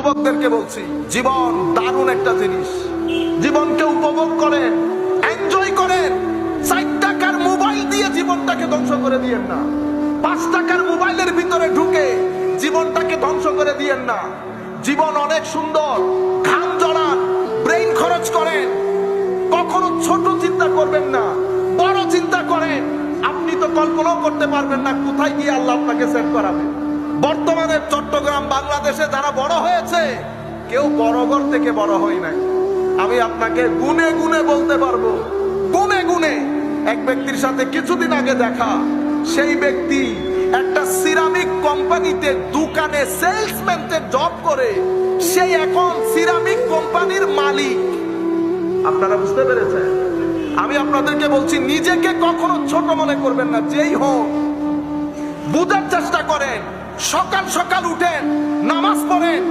যুবকদেরকে বলছি, জীবন দারুণ একটা জিনিস। জীবনকে উপভোগ করেন, এনজয় করেন। 4 টাকার মোবাইল দিয়ে জীবনটাকে ধ্বংস করে দিয়েন না। 5 টাকার মোবাইলের ভিতরে ঢুকে জীবনটাকে ধ্বংস করে দিয়েন না। জীবন অনেক সুন্দর, ঘাম জড়ান, ব্রেইন খরচ করেন। কখনো ছোট চিন্তা করবেন না, বড় চিন্তা করেন। আপনি তো কল্পনাও করতে পারবেন না কোথায় গিয়ে আল্লাহ আপনাকে সেট করাবে। বর্তমানে চট্টগ্রাম, বাংলাদেশে যারা বড় হয়েছে, কেউ বড় ঘর থেকে বড় হয় নাই। আমি আপনাকে গুনে গুনে বলতে পারবো, গুনে গুনে। এক ব্যক্তির সাথে কিছুদিন আগে দেখা, সেই ব্যক্তি একটা সিরামিক কোম্পানিতে দোকানে সেলসম্যানের জব করে, সে এখন সিরামিক কোম্পানির মালিক। আপনারা বুঝতে পেরেছেন? আমি আপনাদেরকে বলছি, নিজেকে কখনো ছোট মনে করবেন না। যেই হোক, বুঝার চেষ্টা করেন। সকাল সকাল উঠেন, নামাজ পড়েন,